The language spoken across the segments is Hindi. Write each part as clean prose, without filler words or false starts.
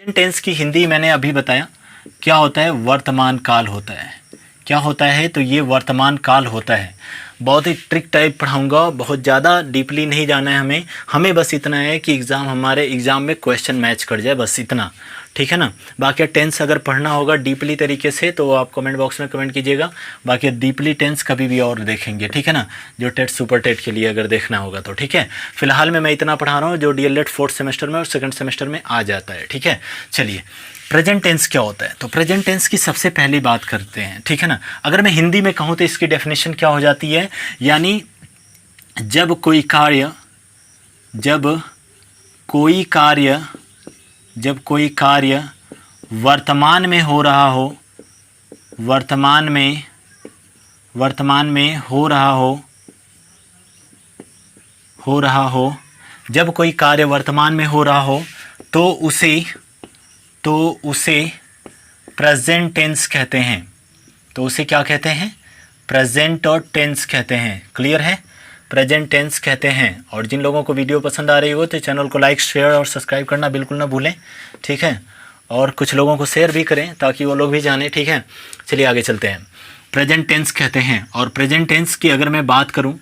टेंस की हिंदी मैंने अभी बताया क्या होता है, वर्तमान काल होता है। क्या होता है, तो ये वर्तमान काल होता है। बहुत ही ट्रिक टाइप पढ़ाऊंगा, बहुत ज़्यादा डीपली नहीं जाना है हमें बस इतना है कि हमारे एग्ज़ाम में क्वेश्चन मैच कर जाए, बस इतना, ठीक है ना। बाकी टेंस अगर पढ़ना होगा डीपली तरीके से तो आप कमेंट बॉक्स में कमेंट कीजिएगा। बाकी डीपली टेंस कभी भी और देखेंगे, ठीक है ना, जो टेट सुपर टेट के लिए अगर देखना होगा तो, ठीक है। फिलहाल में मैं इतना पढ़ा रहा हूँ जो डीएलएड 4th सेमेस्टर में और 2nd सेमेस्टर में आ जाता है, ठीक है। चलिए, प्रेजेंट टेंस क्या होता है, तो प्रेजेंट टेंस की सबसे पहली बात करते हैं, ठीक है ना। अगर मैं हिंदी में कहूँ तो इसकी डेफिनेशन क्या हो जाती है, यानी जब कोई कार्य वर्तमान में हो रहा हो, वर्तमान में हो रहा हो, जब कोई कार्य वर्तमान में हो रहा हो तो उसे प्रेजेंट टेंस कहते हैं। तो उसे क्या कहते हैं, प्रेजेंट और टेंस कहते हैं। क्लियर है, प्रेजेंट टेंस कहते हैं। और जिन लोगों को वीडियो पसंद आ रही हो तो चैनल को लाइक, शेयर और सब्सक्राइब करना बिल्कुल ना भूलें, ठीक है। और कुछ लोगों को शेयर भी करें ताकि वो लोग भी जाने, ठीक है। चलिए आगे चलते हैं। प्रेजेंट टेंस कहते हैं। और प्रेजेंट टेंस की अगर मैं बात करूं,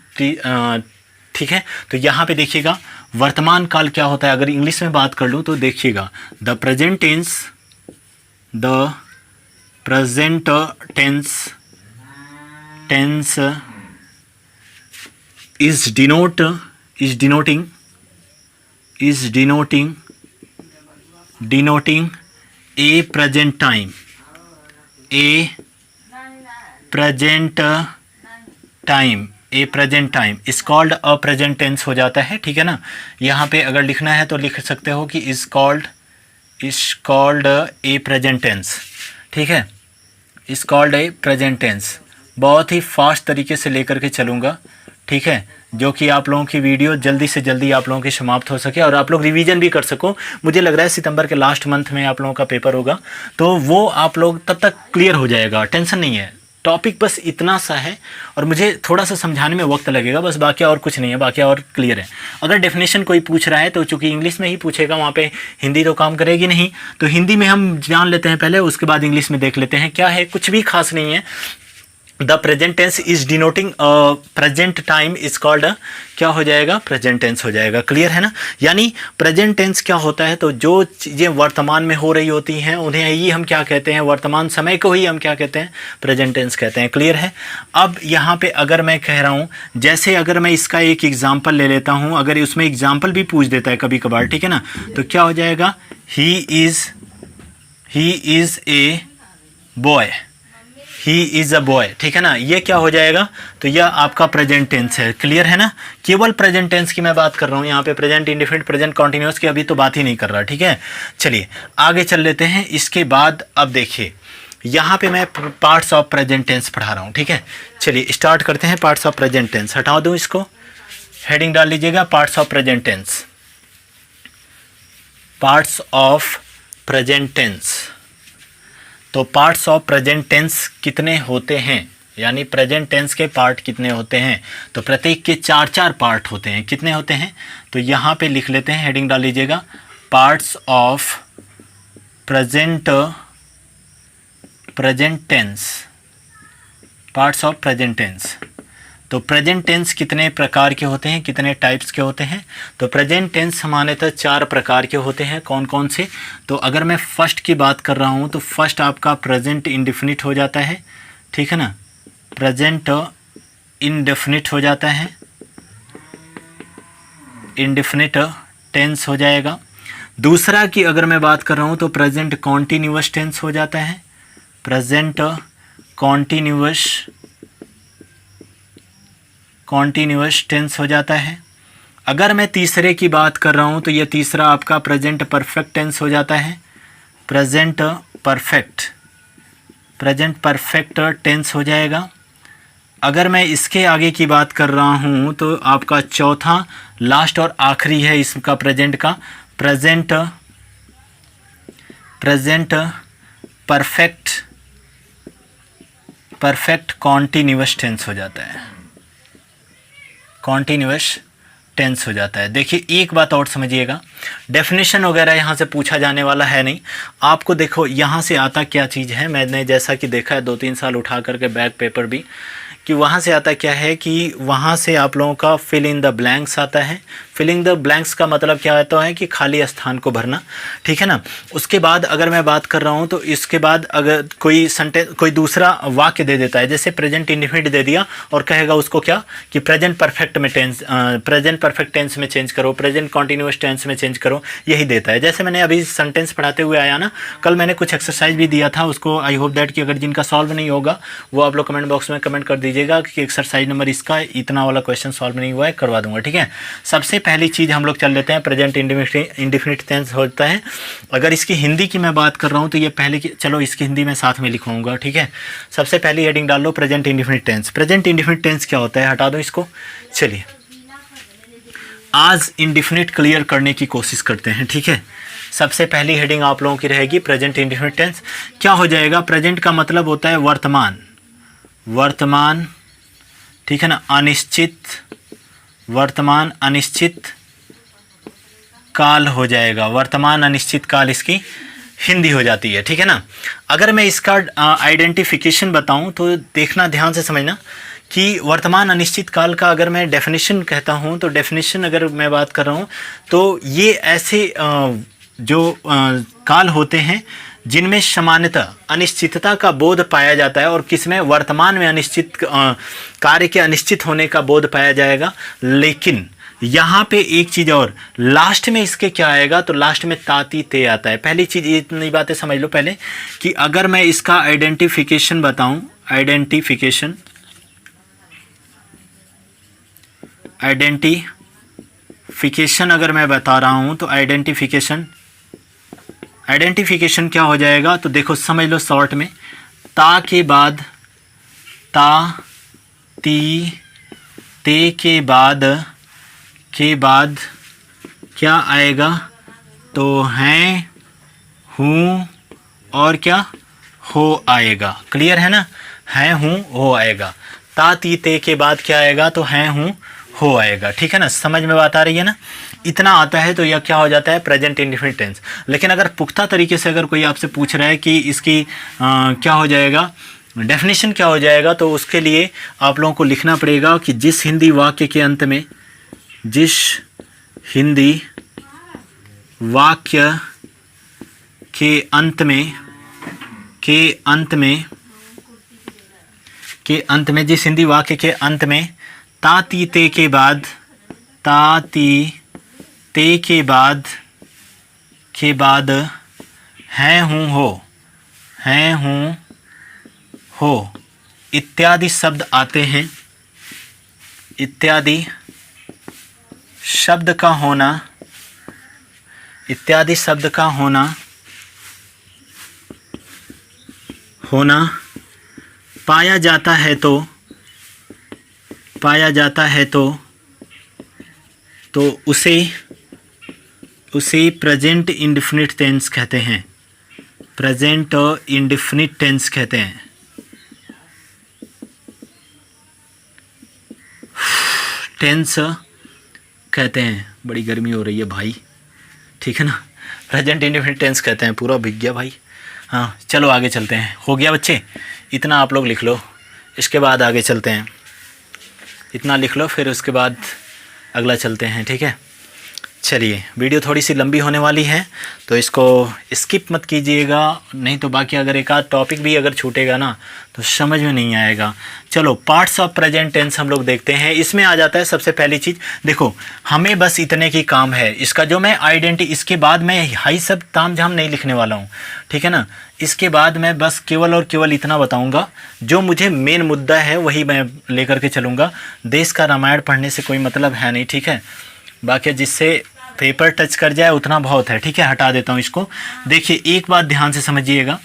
ठीक है, तो यहाँ पे देखिएगा वर्तमान काल क्या होता है। अगर इंग्लिश में बात कर लूँ तो देखिएगा, the present tense is denoting a present time, is called a present tense हो जाता है, ठीक है ना। यहाँ पे अगर लिखना है तो लिख सकते हो कि is called a present tense, ठीक है, is called a present tense। बहुत ही फास्ट तरीके से लेकर के चलूँगा, ठीक है, जो कि आप लोगों की वीडियो जल्दी से जल्दी आप लोगों की समाप्त हो सके और आप लोग रिवीजन भी कर सको। मुझे लग रहा है सितंबर के लास्ट मंथ में आप लोगों का पेपर होगा, तो वो आप लोग तब तक क्लियर हो जाएगा, टेंशन नहीं है। टॉपिक बस इतना सा है और मुझे थोड़ा सा समझाने में वक्त लगेगा, बस बाकी और कुछ नहीं है, बाकी और क्लियर है। अगर डेफिनेशन कोई पूछ रहा है तो चूंकि इंग्लिश में ही पूछेगा, वहाँ पे हिंदी तो काम करेगी नहीं, तो हिंदी में हम जान लेते हैं पहले, उसके बाद इंग्लिश में देख लेते हैं। क्या है, कुछ भी खास नहीं है। The present tense is denoting present time is called, क्या हो जाएगा, प्रेजेंट टेंस हो जाएगा। क्लियर है ना। यानी प्रेजेंट टेंस क्या होता है, तो जो चीज़ें वर्तमान में हो रही होती हैं उन्हें ही हम क्या कहते हैं, वर्तमान समय को ही हम क्या कहते हैं, प्रेजेंट टेंस कहते हैं। क्लियर है। अब यहाँ पे अगर मैं कह रहा हूँ, जैसे अगर मैं इसका एक एग्जाम्पल ले लेता हूँ, अगर उसमें एग्जाम्पल भी पूछ देता है कभी कभार, ठीक है ना, तो क्या हो जाएगा, he is a boy, he is a boy, ठीक है ना। ये क्या हो जाएगा, तो यह आपका प्रेजेंट टेंस है। क्लियर है ना। केवल प्रेजेंट टेंस की मैं बात कर रहा हूँ यहाँ पे, प्रेजेंट इंडेफिनिट, प्रेजेंट कॉन्टिन्यूअस की अभी तो बात ही नहीं कर रहा, ठीक है। चलिए आगे चल लेते हैं। इसके बाद अब देखिए, यहाँ पे मैं पार्ट्स ऑफ प्रेजेंट टेंस पढ़ा रहा हूँ, ठीक है। चलिए स्टार्ट करते हैं। पार्ट्स ऑफ प्रेजेंट टेंस, हटा दूँ इसको, हेडिंग डाल लीजिएगा, parts of present tense, parts of present tense. तो पार्ट्स ऑफ प्रेजेंट टेंस कितने होते हैं, यानी प्रेजेंट टेंस के पार्ट कितने होते हैं, तो प्रत्येक के 4 पार्ट होते हैं। कितने होते हैं, तो यहाँ पे लिख लेते हैं, हेडिंग डाल लीजिएगा, parts of present tense, parts of present tense. तो प्रेजेंट टेंस कितने प्रकार के होते हैं, कितने टाइप्स के होते हैं, तो प्रेजेंट टेंस सामान्यतः 4 प्रकार के होते हैं। कौन कौन से, तो अगर मैं फर्स्ट की बात कर रहा हूँ तो फर्स्ट आपका प्रेजेंट इंडेफिनिट हो जाता है, ठीक है ना, प्रेजेंट इंडेफिनिट हो जाता है, इंडेफिनिट टेंस हो जाएगा। दूसरा की अगर मैं बात कर रहा हूँ तो प्रेजेंट कॉन्टिन्यूअस टेंस हो जाता है, प्रेजेंट कॉन्टिन्यूअस टेंस हो जाता है। अगर मैं तीसरे की बात कर रहा हूँ तो ये तीसरा आपका प्रेजेंट परफेक्ट टेंस हो जाता है, प्रेजेंट परफेक्ट टेंस हो जाएगा। अगर मैं इसके आगे की बात कर रहा हूँ तो आपका चौथा लास्ट और आखिरी है इसका प्रेजेंट का, प्रेजेंट परफेक्ट कॉन्टिन्यूअस टेंस हो जाता है, कॉन्टिन्यूअस टेंस हो जाता है। देखिए एक बात और समझिएगा, डेफिनेशन वगैरह यहाँ से पूछा जाने वाला है नहीं आपको। देखो यहाँ से आता क्या चीज़ है, मैंने जैसा कि देखा है 2-3 साल उठा करके बैक पेपर भी, कि वहाँ से आता क्या है कि वहाँ से आप लोगों का फिल इन द ब्लैंक्स आता है। फिल इन द ब्लैंक्स का मतलब क्या होता है कि खाली स्थान को भरना, ठीक है ना। उसके बाद अगर मैं बात कर रहा हूँ तो इसके बाद अगर कोई सेंटेंस, कोई दूसरा वाक्य दे देता है, जैसे प्रेजेंट इंडेफिनिट दे दिया और कहेगा उसको क्या कि प्रेजेंट परफेक्ट में टेंस, प्रेजेंट परफेक्ट टेंस में चेंज करो, प्रेजेंट कॉन्टिन्यूअस टेंस में चेंज करो, यही देता है। जैसे मैंने अभी सेंटेंस पढ़ाते हुए आया ना, कल मैंने कुछ एक्सरसाइज भी दिया था उसको, आई होप दैट कि अगर जिनका सॉल्व नहीं होगा वो आप लोग कमेंट बॉक्स में कमेंट कर दीजिएगा कि एक्सरसाइज नंबर इसका इतना वाला क्वेश्चन सॉल्व नहीं हुआ है, करवा दूंगा, ठीक है। सबसे पहली चीज़ हम लोग चल लेते हैं, प्रेजेंट इंडेफिनिट टेंस होता है। अगर इसकी हिंदी की मैं बात कर रहा हूँ तो ये पहले की, चलो इसकी हिंदी में साथ में लिखूंगा, ठीक है। सबसे पहली हेडिंग डाल लो present indefinite tense. Present indefinite tense क्या होता है, हटा दो इसको। चलिए आज इंडेफिनिट क्लियर करने की कोशिश करते हैं, ठीक है। सबसे पहली हेडिंग आप लोगों की रहेगी प्रेजेंट इंडेफिनिट टेंस। क्या हो जाएगा, प्रेजेंट का मतलब होता है वर्तमान, वर्तमान, ठीक है ना, अनिश्चित, वर्तमान अनिश्चित काल हो जाएगा, वर्तमान अनिश्चित काल इसकी हिंदी हो जाती है, ठीक है ना। अगर मैं इसका आइडेंटिफिकेशन बताऊं तो देखना, ध्यान से समझना कि वर्तमान अनिश्चित काल का अगर मैं डेफिनेशन कहता हूं तो डेफिनेशन अगर मैं बात कर रहा हूं तो ये ऐसे जो काल होते हैं जिनमें सामान्यतः अनिश्चितता का बोध पाया जाता है, और किसमें, वर्तमान में अनिश्चित कार्य के अनिश्चित होने का बोध पाया जाएगा। लेकिन यहाँ पे एक चीज़ और, लास्ट में इसके क्या आएगा, तो लास्ट में ताती ते आता है। पहली चीज़ ये इतनी बातें समझ लो पहले कि अगर मैं इसका आइडेंटिफिकेशन बताऊं, आइडेंटिफिकेशन अगर मैं बता रहा हूं तो आइडेंटिफिकेशन क्या हो जाएगा, तो देखो समझ लो शॉर्ट में, ता के बाद, ता ती ते के बाद क्या आएगा, तो हैं, हूँ और क्या, हो आएगा। क्लियर है ना, हैं, हूँ, हो आएगा। ता ती ते के बाद क्या आएगा, तो हैं, हूँ, हो आएगा, ठीक है ना। समझ में बात आ रही है ना, इतना आता है तो यह क्या हो जाता है, प्रेजेंट इंडेफिनिट टेंस। लेकिन अगर पुख्ता तरीके से अगर कोई आपसे पूछ रहा है कि इसकी क्या हो जाएगा, डेफिनेशन क्या हो जाएगा, तो उसके लिए आप लोगों को लिखना पड़ेगा कि जिस हिंदी वाक्य के अंत में, जिस हिंदी वाक्य के अंत में, जिस हिंदी वाक्य के अंत में ता ती ते के बाद, ता ती ते के बाद हैं, हूँ, हो, हैं, हूँ, हो इत्यादि शब्द आते हैं, इत्यादि शब्द का होना पाया जाता है तो उसे प्रेजेंट इंडेफिनिट टेंस कहते हैं, प्रेजेंट इंडेफिनिट टेंस कहते हैं। टेंस कहते हैं, बड़ी गर्मी हो रही है भाई, ठीक है ना। प्रेजेंट इंडेफिनिट टेंस कहते हैं, पूरा भीग गया भाई। हाँ चलो आगे चलते हैं, हो गया बच्चे, इतना आप लोग लिख लो, इसके बाद आगे चलते हैं। इतना लिख लो फिर उसके बाद अगला चलते हैं, ठीक है। चलिए वीडियो थोड़ी सी लंबी होने वाली है तो इसको स्किप मत कीजिएगा, नहीं तो बाकी अगर एक आध टॉपिक भी अगर छूटेगा ना तो समझ में नहीं आएगा। चलो पार्ट्स ऑफ प्रेजेंट टेंस हम लोग देखते हैं। इसमें आ जाता है सबसे पहली चीज़, देखो हमें बस इतने की काम है, इसका जो मैं इसके बाद मैं हाई सब ताम झाम नहीं लिखने वाला हूँ, ठीक है ना। इसके बाद मैं बस केवल और केवल इतना बताऊँगा, जो मुझे मेन मुद्दा है वही मैं लेकर के चलूँगा। देश का रामायण पढ़ने से कोई मतलब है नहीं, ठीक है। बाकी जिससे पेपर टच कर जाए उतना बहुत है, ठीक है। हटा देता हूँ इसको। देखिए एक बात ध्यान से समझिएगा,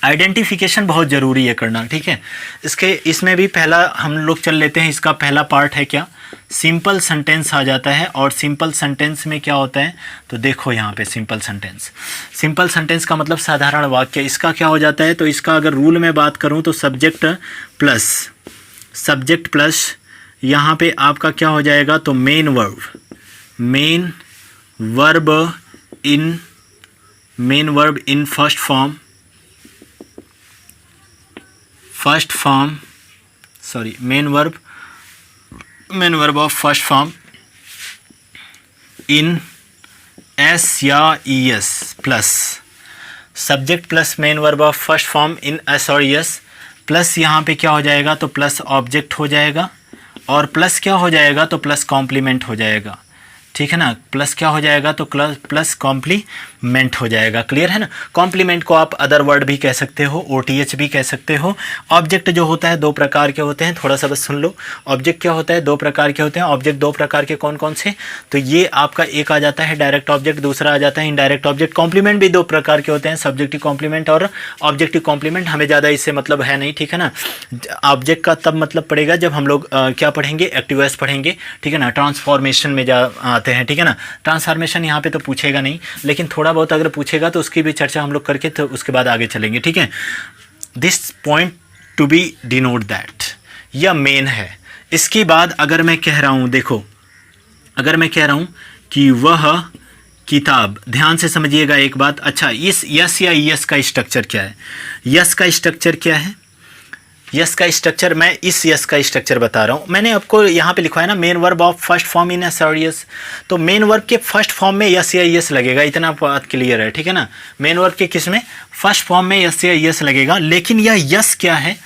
आइडेंटिफिकेशन बहुत ज़रूरी है करना, ठीक है। इसमें भी पहला हम लोग चल लेते हैं। इसका पहला पार्ट है क्या, सिंपल सेंटेंस आ जाता है। और सिंपल सेंटेंस में क्या होता है, तो देखो यहाँ पे सिंपल सेंटेंस का मतलब साधारण वाक्य। इसका क्या हो जाता है, तो इसका अगर रूल में बात करूँ तो सब्जेक्ट प्लस यहाँ पे आपका क्या हो जाएगा, तो main verb in first form sorry main verb of first form in S या E S plus subject plus main verb of first form in S और ई एस प्लस यहाँ पे क्या हो जाएगा, तो प्लस ऑब्जेक्ट हो जाएगा और प्लस क्या हो जाएगा, तो प्लस कॉम्प्लीमेंट हो जाएगा। ठीक है ना, प्लस क्या हो जाएगा, तो प्लस कॉम्प्लीमेंट हो जाएगा। क्लियर है ना। कॉम्प्लीमेंट को आप अदर वर्ड भी कह सकते हो, OTH भी कह सकते हो। ऑब्जेक्ट जो होता है दो प्रकार के होते हैं, थोड़ा सा बस सुन लो। ऑब्जेक्ट क्या होता है, दो प्रकार के होते हैं। ऑब्जेक्ट दो प्रकार के कौन कौन से, तो ये आपका एक आ जाता है डायरेक्ट ऑब्जेक्ट, दूसरा आ जाता है इनडायरेक्ट ऑब्जेक्ट। कॉम्प्लीमेंट भी दो प्रकार के होते हैं, सब्जेक्टिव कॉम्प्लीमेंट और ऑब्जेक्टिव कॉम्प्लीमेंट। हमें ज़्यादा इससे मतलब है नहीं, ठीक है ना। ऑब्जेक्ट का तब मतलब पड़ेगा जब हम लोग क्या पढ़ेंगे, एक्टिव वॉइस पढ़ेंगे, ठीक है ना। ट्रांसफॉर्मेशन में आते हैं, ठीक है ना। ट्रांसफॉर्मेशन यहाँ पे तो पूछेगा नहीं, लेकिन थोड़ा बहुत अगर पूछेगा तो उसकी भी चर्चा हम लोग करके तो उसके बाद आगे चलेंगे, ठीक है। This point to be denote that, यह मेन है। इसके बाद अगर मैं कह रहा हूँ, देखो अगर मैं कह रहा हूँ कि वह किताब, ध्यान से समझिएगा एक बात। अच्छा, इस यस या यस का स्ट्रक्चर क्या है, यस का स्ट्रक्चर क्या है, यस का स्ट्रक्चर, मैं इस यस का स्ट्रक्चर बता रहा हूँ। मैंने आपको यहाँ पे लिखवाया ना main verb of first form in S और यस, तो मेन वर्ब के फर्स्ट फॉर्म में यस या यस लगेगा, इतना बात क्लियर है, ठीक है ना। मेन वर्ब के किस में, फर्स्ट फॉर्म में यस या यस लगेगा। लेकिन यह यस क्या है,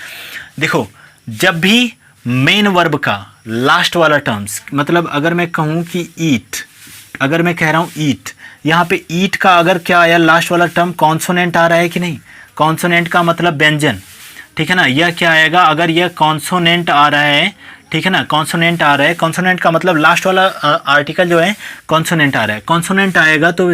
देखो जब भी मेन वर्ब का लास्ट वाला टर्म्स, मतलब अगर मैं कहूँ कि ईट, अगर मैं कह रहा हूँ ईट, यहाँ पे ईट का अगर क्या आया लास्ट वाला टर्म कॉन्सोनेंट आ रहा है कि नहीं, कॉन्सोनेंट का मतलब व्यंजन, ठीक है ना। यह क्या आएगा, अगर यह कॉन्सोनेंट आ रहा है, ठीक है ना, कॉन्सोनेंट आ रहा है, कॉन्सोनेंट का मतलब लास्ट वाला आर्टिकल जो है कॉन्सोनेंट आ रहा है, कॉन्सोनेंट आएगा तो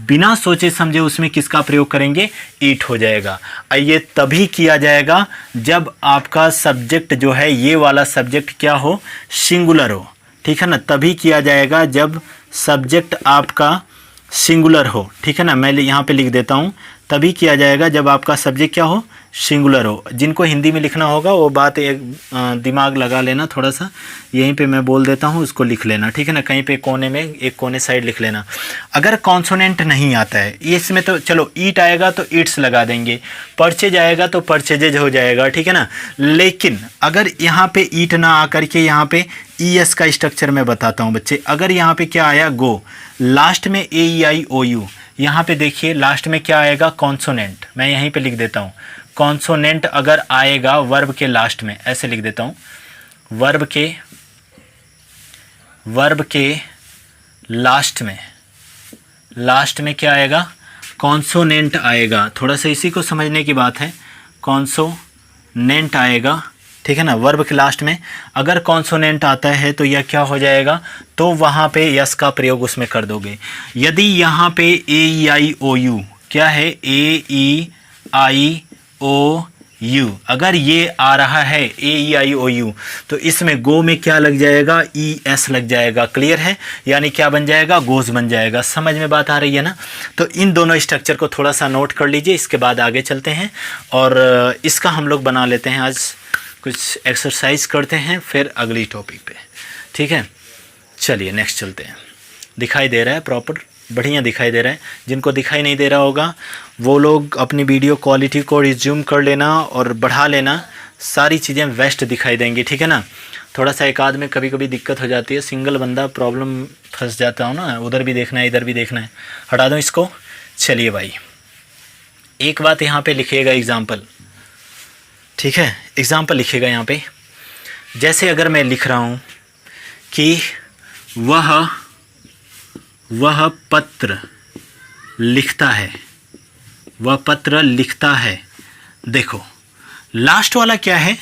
बिना सोचे समझे उसमें किसका प्रयोग करेंगे, ईट हो जाएगा। ये तभी किया जाएगा जब आपका सब्जेक्ट जो है, ये वाला सब्जेक्ट क्या हो, सिंगुलर हो, ठीक है ना। तभी किया जाएगा जब सब्जेक्ट आपका सिंगुलर हो, ठीक है ना। मैं यहाँ पे लिख देता हूँ, तभी किया जाएगा जब आपका सब्जेक्ट क्या हो, सिंगुलर हो। जिनको हिंदी में लिखना होगा वो बात एक दिमाग लगा लेना थोड़ा सा, यहीं पे मैं बोल देता हूँ, उसको लिख लेना, ठीक है ना। कहीं पे कोने में, एक कोने साइड लिख लेना। अगर कॉन्सोनेंट नहीं आता है इसमें तो चलो ईट आएगा तो ईट्स लगा देंगे, परचेज आएगा तो परचेजेज हो जाएगा, ठीक है ना। लेकिन अगर यहाँ पे ईट ना आकर के यहाँ पे ES का स्ट्रक्चर मैं बताता हूँ बच्चे। अगर यहाँ पे क्या आया, गो, लास्ट में AEIOU, यहाँ पे देखिए लास्ट में क्या आएगा, कॉन्सोनेंट। मैं यहीं पे लिख देता हूँ, कॉन्सोनेंट अगर आएगा वर्ब के लास्ट में, ऐसे लिख देता हूँ, वर्ब के लास्ट में क्या आएगा, कॉन्सोनेंट आएगा। थोड़ा सा इसी को समझने की बात है, कॉन्सोनेंट आएगा, ठीक है ना। वर्ब के लास्ट में अगर कॉन्सोनेंट आता है तो यह क्या हो जाएगा, तो वहाँ पे यस का प्रयोग उसमें कर दोगे। यदि यहाँ पे AEIOU क्या है, AEIOU, अगर ये आ रहा है AEIOU तो इसमें गो में क्या लग जाएगा, ES लग जाएगा। क्लियर है, यानी क्या बन जाएगा, गोज बन जाएगा। समझ में बात आ रही है ना। तो इन दोनों स्ट्रक्चर को थोड़ा सा नोट कर लीजिए, इसके बाद आगे चलते हैं और इसका हम लोग बना लेते हैं, आज कुछ एक्सरसाइज करते हैं फिर अगली टॉपिक पे, ठीक है। चलिए नेक्स्ट चलते हैं। दिखाई दे रहा है प्रॉपर, बढ़िया दिखाई दे रहा है। जिनको दिखाई नहीं दे रहा होगा वो लोग अपनी वीडियो क्वालिटी को रिज्यूम कर लेना और बढ़ा लेना, सारी चीज़ें बेस्ट दिखाई देंगी, ठीक है ना। थोड़ा सा एक आध में कभी कभी दिक्कत हो जाती है, सिंगल बंदा प्रॉब्लम फंस जाता हूँ ना, उधर भी देखना है इधर भी देखना है। हटा दो इसको। चलिए भाई, एक बात यहाँ पे लिखिएगा, एग्जाम्पल, ठीक है। एग्जाम्पल लिखिएगा यहाँ पे, जैसे अगर मैं लिख रहा हूँ कि वह पत्र लिखता है, वह पत्र लिखता है। देखो लास्ट वाला क्या है,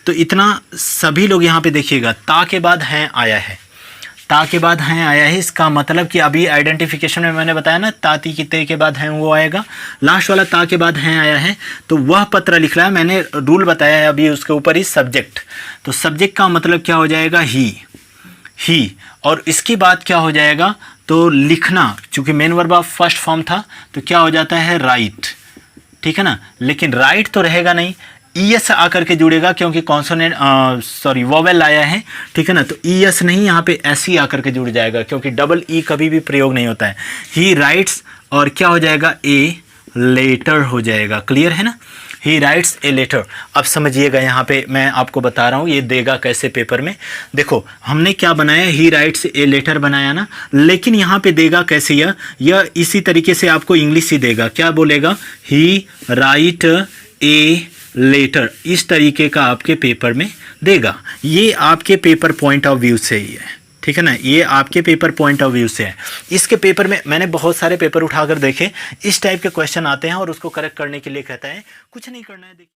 तो इतना सभी लोग यहाँ पे देखिएगा, ता के बाद हैं आया है, ता के बाद हैं आया है। इसका मतलब कि अभी आइडेंटिफिकेशन में मैंने बताया ना, ताती की ते के बाद हैं वो आएगा, लास्ट वाला ता के बाद हैं आया है। तो वह पत्र लिख रहा है, मैंने रूल बताया है अभी उसके ऊपर ही, सब्जेक्ट। तो सब्जेक्ट का मतलब क्या हो जाएगा, ही, और इसके बाद क्या हो जाएगा, तो लिखना, चूंकि main verb of first form था तो क्या हो जाता है, राइट, ठीक है ना। लेकिन राइट तो रहेगा नहीं, ES आकर के जुड़ेगा क्योंकि कॉन्सोनेंट वोवेल आया है, ठीक है ना, तो ES नहीं, यहाँ पे SE आकर के जुड़ जाएगा क्योंकि डबल E कभी भी प्रयोग नहीं होता है। ही राइट्स और क्या हो जाएगा, ए लेटर हो जाएगा। क्लियर है ना, ही राइट्स ए लेटर। अब समझिएगा, यहाँ पे मैं आपको बता रहा हूँ ये देगा कैसे पेपर में। देखो हमने क्या बनाया, ही राइट्स ए लेटर बनाया ना, लेकिन यहाँ पे देगा कैसे, यह इसी तरीके से आपको इंग्लिश ही देगा। क्या बोलेगा, ही राइट ए लेटर, इस तरीके का आपके पेपर में देगा। ये आपके पेपर पॉइंट ऑफ व्यू से ही है, ठीक है ना, ये आपके पेपर पॉइंट ऑफ व्यू से है। इसके पेपर में मैंने बहुत सारे पेपर उठाकर देखे, इस टाइप के क्वेश्चन आते हैं और उसको करेक्ट करने के लिए कहता है कुछ नहीं करना है।